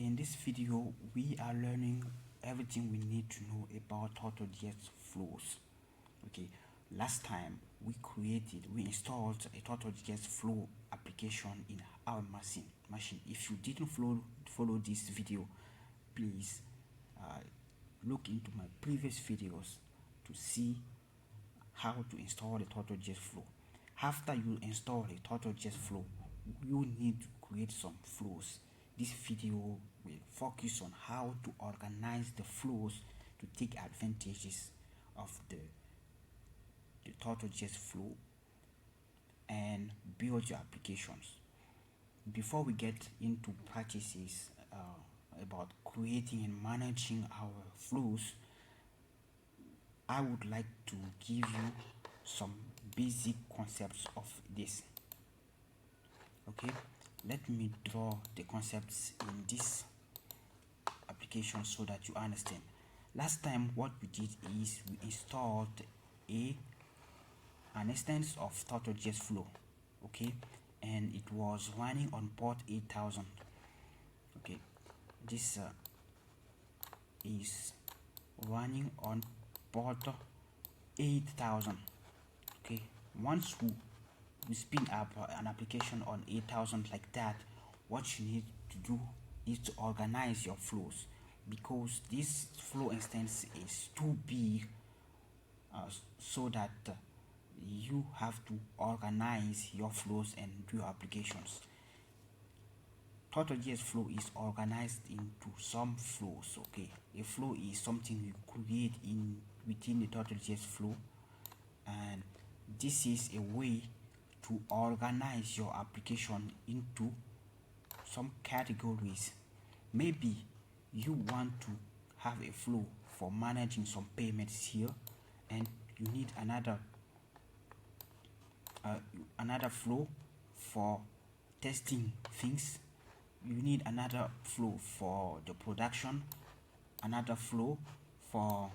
In this video we are learning everything we need to know about total.js flows. Okay, last time we installed a total.js flow application in our machine. If you didn't follow this video, please look into my previous videos to see how to install the total.js flow. After you install a total.js flow, you need to create some flows. This video will focus on how to organize the flows to take advantages of the total.js flow and build your applications. Before we get into practices about creating and managing our flows, I would like to give you some basic concepts of this. Okay, let me draw the concepts in this application so that you understand. Last time what we did is we installed an instance of total.js flow, okay, and it was running on port 8000. Okay, this is running on port 8000. Okay, once we spin up an application on 8000 like that, what you need to do is to organize your flows, because this flow instance is too big, so that you have to organize your flows and do your applications. Total.js flow is organized into some flows. Okay, a flow is something you create within the total.js flow, and this is a way to organize your application into some categories. Maybe you want to have a flow for managing some payments here, and you need another flow for testing things. You need another flow for the production, another flow for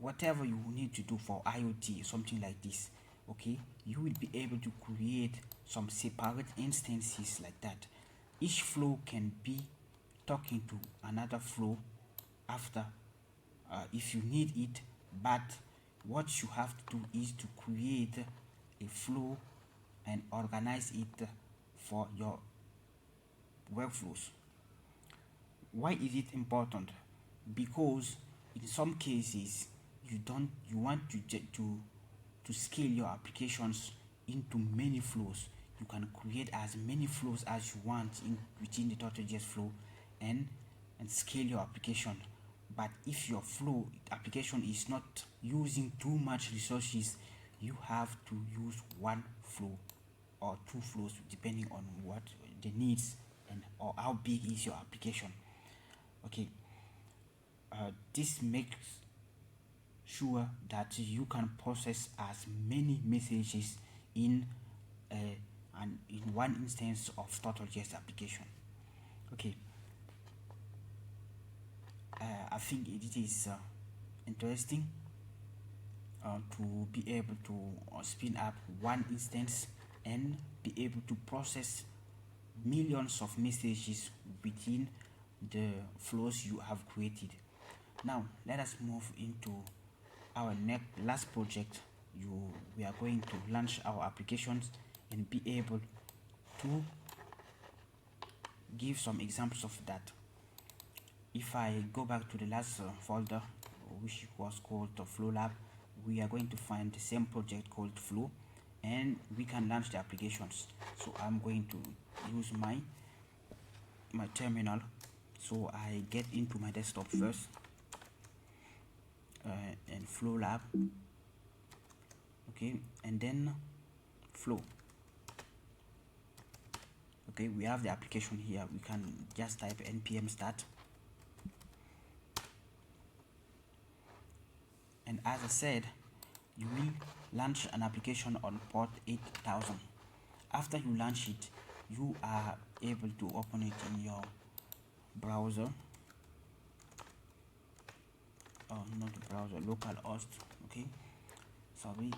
whatever you need to do for IoT, something like this. Okay, you will be able to create some separate instances like that. Each flow can be talking to another flow after, if you need it, but what you have to do is to create a flow and organize it for your workflows. Why is it important? Because in some cases you want to scale your applications into many flows. You can create as many flows as you want within the total.js flow and scale your application. But if your flow application is not using too much resources, you have to use one flow or two flows depending on what the needs or how big is your application. Okay, this makes sure that you can process as many messages in one instance of total.js application. Okay, I think it is interesting to be able to spin up one instance and be able to process millions of messages within the flows you have created. Now let us move into our last project. We are going to launch our applications and be able to give some examples of that. If I go back to the last folder, which was called Flow Lab, we are going to find the same project called Flow, and we can launch the applications. So I'm going to use my terminal. So I get into my desktop first, and Flow Lab. Okay, and then Flow. Okay, we have the application here. We can just type npm start, and as I said, you will launch an application on port 8000. After you launch it, you are able to open it in your browser, not the browser, local host. Okay, sorry,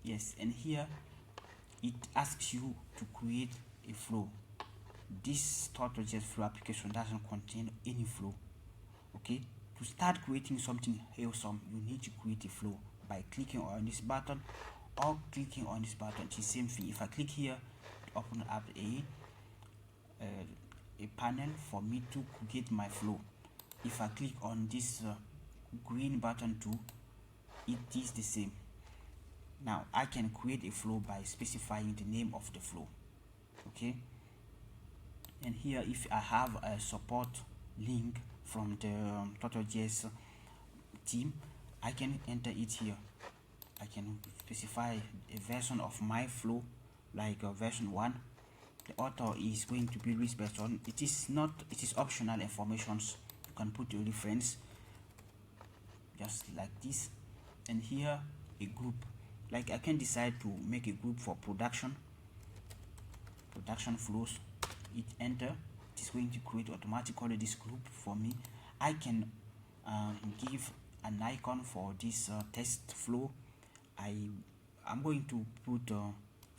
yes, and here it asks you to create a flow. this total.js flow application doesn't contain any flow. Okay, to start creating something awesome, you need to create a flow by clicking on this button or clicking on this button. It's the same thing. If I click here to open up a panel for me to create my flow, if I click on this green button too, it is the same. Now I can create a flow by specifying the name of the flow. Okay, and here if I have a support link from the total.js team, I can enter it here. I can specify a version of my flow, like version 1. The author is going to be louisbertson. It is optional informations. You can put your reference just like this, and here a group. Like I can decide to make a group for production flows. Hit enter. It is going to create automatically this group for me. I can give an icon for this test flow. I'm going to put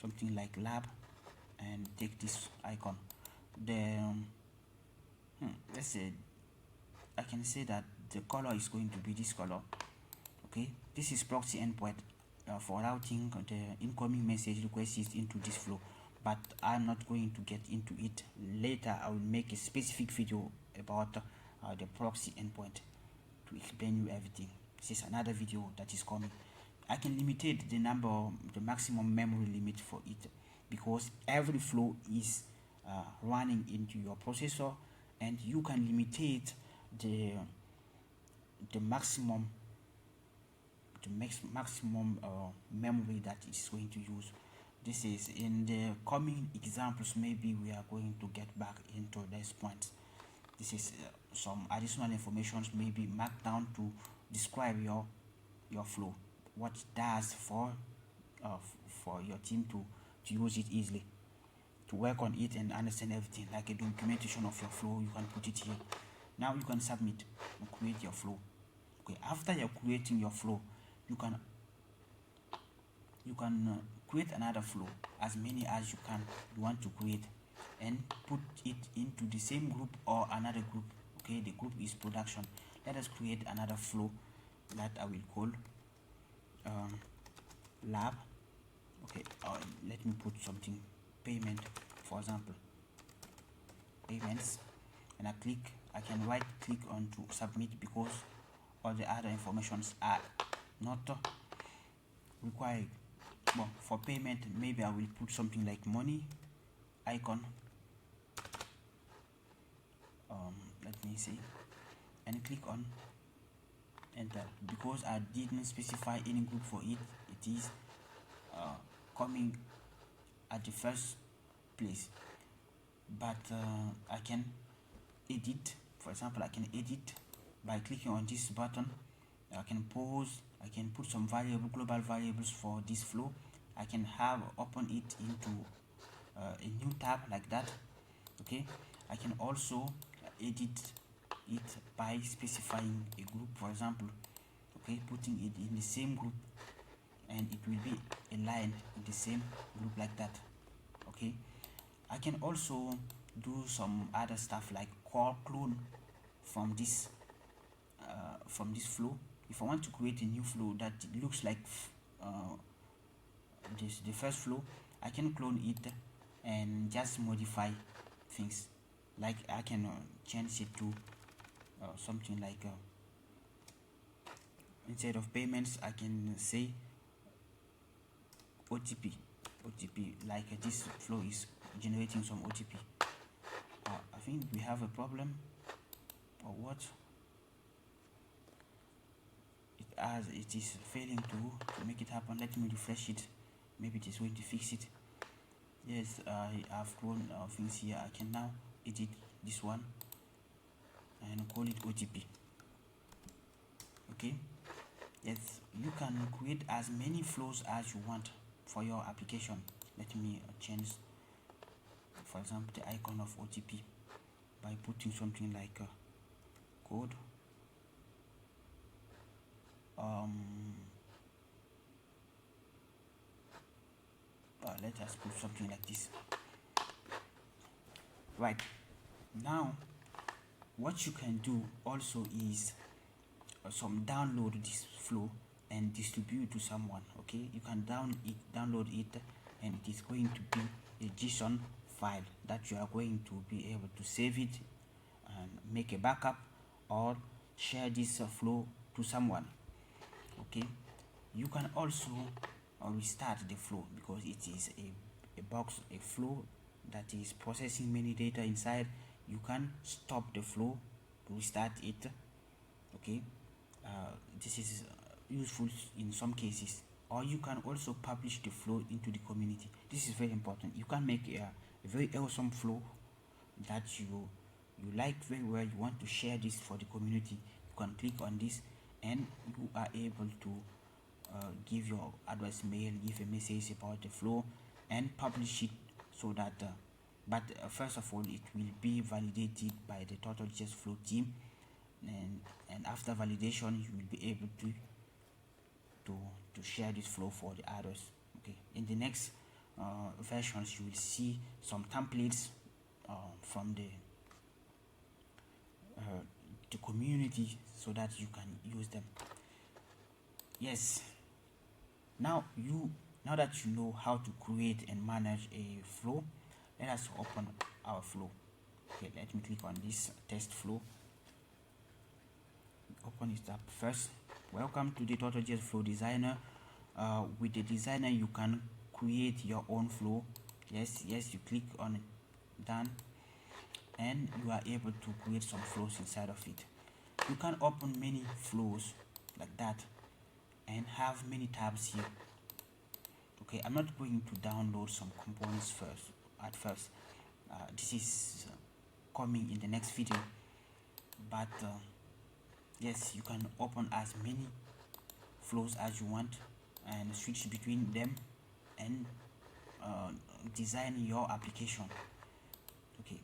something like lab and take this icon. Then let's say I can say that the color is going to be this color. Okay, this is proxy endpoint for routing the incoming message requests into this flow, but I'm not going to get into it. Later I will make a specific video about the proxy endpoint to explain you everything. This is another video that is coming. I can limitate the maximum memory limit for it, because every flow is running into your processor, and you can limitate the maximum memory that it's going to use. This is in the coming examples. Maybe we are going to get back into this point. This is some additional information, maybe marked down to describe your flow, what it does for your team to use it easily, to work on it and understand everything, like a documentation of your flow. You can put it here. Now you can submit and create your flow. Okay, after you're creating your flow, you can create another flow, as many as you want to create, and put it into the same group or another group. Okay, the group is production. Let us create another flow that I will call lab. Okay, let me put something payment, for example, payments, and I can right click on to submit, because all the other informations are not required. Well, for payment, maybe I will put something like money icon. Let me see, and click on enter. Because I didn't specify any group for it, it is coming at the first place. But I can edit. For example, I can edit by clicking on this button. I can pause. I can put some global variables for this flow. I can have open it into a new tab like that. Okay, I can also edit it by specifying a group, for example. Okay, putting it in the same group, and it will be aligned in the same group like that. Okay, I can also do some other stuff like clone from this flow. If I want to create a new flow that looks like the first flow, I can clone it and just modify things. Like I can change it to something like instead of payments, I can say OTP, like this flow is generating some OTP. I think we have a problem, or what? It is failing to make it happen. Let me refresh it. Maybe it is going to fix it. Yes, I have cloned things here. I can now edit this one and call it OTP. Okay, yes, you can create as many flows as you want for your application. Let me change, for example, the icon of OTP by putting something like code. Let us put something like this. Right, now what you can do also is some download this flow and distribute to someone. Okay, you can download it, and it is going to be a JSON file that you are going to be able to save it and make a backup or share this flow to someone. Okay, you can also restart the flow because it is a flow that is processing many data inside. You can stop the flow to restart it. Okay, this is useful in some cases. Or you can also publish the flow into the community. This is very important. You can make a very awesome flow that you like very well. You want to share this for the community. You can click on this and you are able to give your address mail, give a message about the flow and publish it, so that but first of all it will be validated by the total.js flow team, and after validation you will be able to share this flow for the others. Okay, in the next versions you will see some templates from the community so that you can use them. Yes, now that you know how to create and manage a flow, let us open our flow. Okay, let me click on this test flow, open it up first. Welcome to the total.js flow designer. With the designer you can create your own flow. Yes, you click on it, done, and you are able to create some flows inside of it. You can open many flows like that and have many tabs here. Okay, I'm not going to download some components at first. This is coming in the next video, but yes, you can open as many flows as you want and switch between them and design your application. Okay,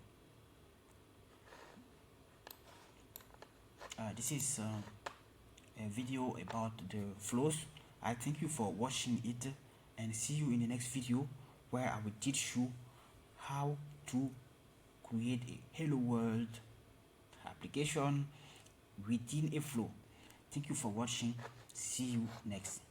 this is a video about the flows. I thank you for watching it, and see you in the next video where I will teach you how to create a hello world application within a flow. Thank you for watching. See you next.